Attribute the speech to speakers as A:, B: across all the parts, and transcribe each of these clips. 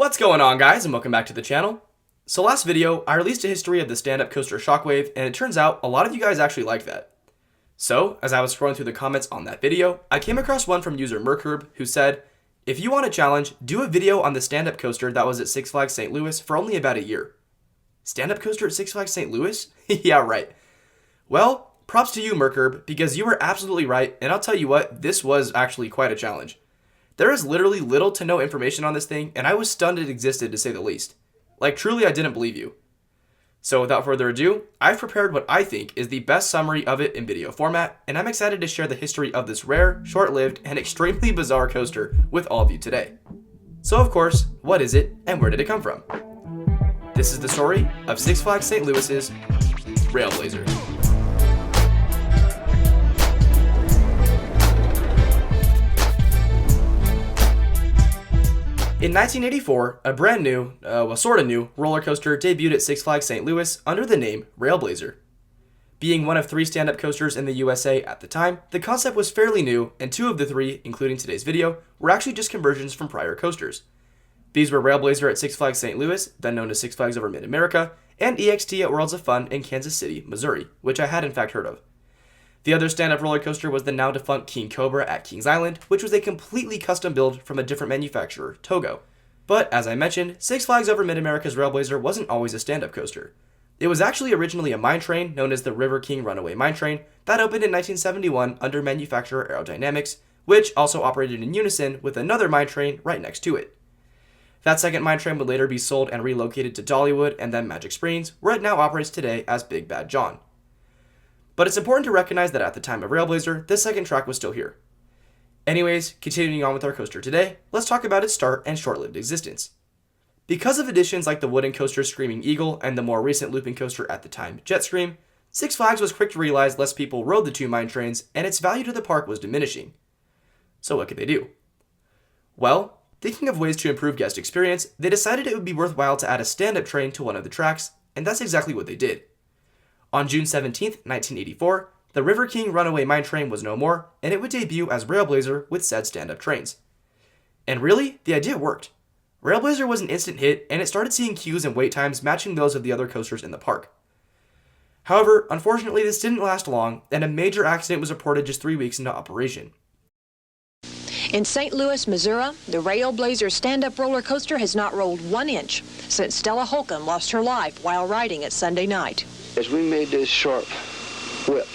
A: What's going on, guys, and welcome back to the channel. So last video, I released a history of the stand-up coaster Shockwave, and it turns out a lot of you guys actually liked that. So, as I was scrolling through the comments on that video, I came across one from user merkerb who said, if you want a challenge, do a video on the stand-up coaster that was at Six Flags St. Louis for only about a year. Stand-up coaster at Six Flags St. Louis? Yeah, right. Well, props to you, merkerb, because you were absolutely right, and I'll tell you what, this was actually quite a challenge. There is literally little to no information on this thing, and I was stunned it existed, to say the least. Like, truly, I didn't believe you. So without further ado, I've prepared what I think is the best summary of it in video format, and I'm excited to share the history of this rare, short-lived, and extremely bizarre coaster with all of you today. So of course, what is it, and where did it come from? This is the story of Six Flags St. Louis's Railblazer. In 1984, a brand new, sort of new, roller coaster debuted at Six Flags St. Louis under the name Railblazer. Being one of 3 stand-up coasters in the USA at the time, the concept was fairly new, and 2 of the 3, including today's video, were actually just conversions from prior coasters. These were Railblazer at Six Flags St. Louis, then known as Six Flags Over Mid-America, and EXT at Worlds of Fun in Kansas City, Missouri, which I had in fact heard of. The other stand-up roller coaster was the now defunct King Cobra at Kings Island, which was a completely custom build from a different manufacturer, Togo. But, as I mentioned, Six Flags Over Mid-America's Railblazer wasn't always a stand-up coaster. It was actually originally a mine train known as the River King Runaway Mine Train that opened in 1971 under manufacturer Aerodynamics, which also operated in unison with another mine train right next to it. That second mine train would later be sold and relocated to Dollywood and then Magic Springs, where it now operates today as Big Bad John. But it's important to recognize that at the time of Railblazer, this second track was still here. Anyways, continuing on with our coaster today, let's talk about its start and short-lived existence. Because of additions like the wooden coaster Screaming Eagle and the more recent looping coaster at the time, Jetstream, Six Flags was quick to realize less people rode the 2 mine trains and its value to the park was diminishing. So what could they do? Well, thinking of ways to improve guest experience, they decided it would be worthwhile to add a stand-up train to one of the tracks, and that's exactly what they did. On June 17, 1984, the River King Runaway Mine Train was no more, and it would debut as Railblazer with said stand-up trains. And really, the idea worked. Railblazer was an instant hit, and it started seeing queues and wait times matching those of the other coasters in the park. However, unfortunately, this didn't last long, and a major accident was reported just 3 weeks into operation.
B: In St. Louis, Missouri, the Railblazer stand-up roller coaster has not rolled 1 inch since Stella Holcomb lost her life while riding it Sunday night.
C: As we made this sharp whip,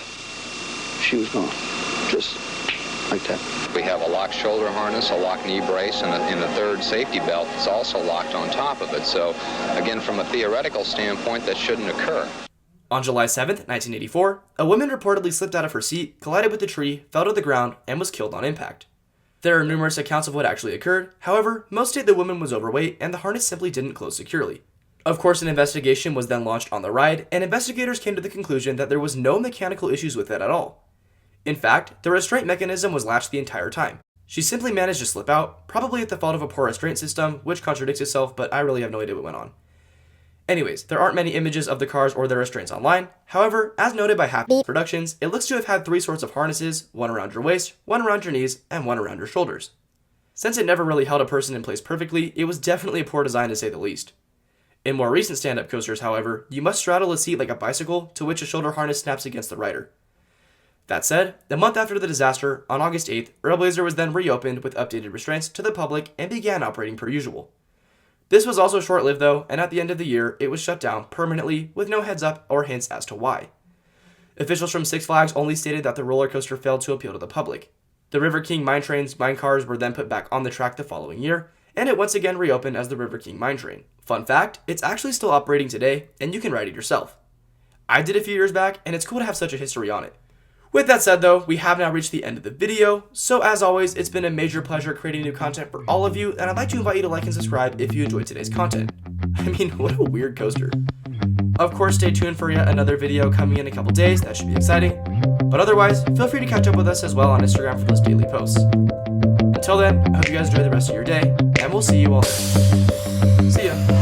C: she was gone, just like that.
D: We have a locked shoulder harness, a locked knee brace, and the third safety belt that's also locked on top of it. So, again, from a theoretical standpoint, that shouldn't occur.
A: On July 7, 1984, a woman reportedly slipped out of her seat, collided with a tree, fell to the ground, and was killed on impact. There are numerous accounts of what actually occurred. However, most state the woman was overweight and the harness simply didn't close securely. Of course, an investigation was then launched on the ride, and investigators came to the conclusion that there was no mechanical issues with it at all. In fact, the restraint mechanism was latched the entire time. She simply managed to slip out, probably at the fault of a poor restraint system, which contradicts itself, but I really have no idea what went on. Anyways, there aren't many images of the cars or their restraints online. However, as noted by Happy Productions, it looks to have had 3 sorts of harnesses, one around your waist, one around your knees, and one around your shoulders. Since it never really held a person in place perfectly, it was definitely a poor design to say the least. In more recent stand-up coasters, however, you must straddle a seat like a bicycle, to which a shoulder harness snaps against the rider. That said, a month after the disaster, on August 8th, Railblazer was then reopened with updated restraints to the public and began operating per usual. This was also short-lived though, and at the end of the year, it was shut down permanently with no heads up or hints as to why. Officials from Six Flags only stated that the roller coaster failed to appeal to the public. The River King mine cars were then put back on the track the following year, and it once again reopened as the River King Mine Train. Fun fact, it's actually still operating today, and you can ride it yourself. I did a few years back, and it's cool to have such a history on it. With that said though, we have now reached the end of the video, so as always, it's been a major pleasure creating new content for all of you, and I'd like to invite you to like and subscribe if you enjoyed today's content. I mean, what a weird coaster. Of course, stay tuned for yet another video coming in a couple days, that should be exciting. But otherwise, feel free to catch up with us as well on Instagram for those daily posts. Until then, I hope you guys enjoy the rest of your day, and we'll see you all then. See ya.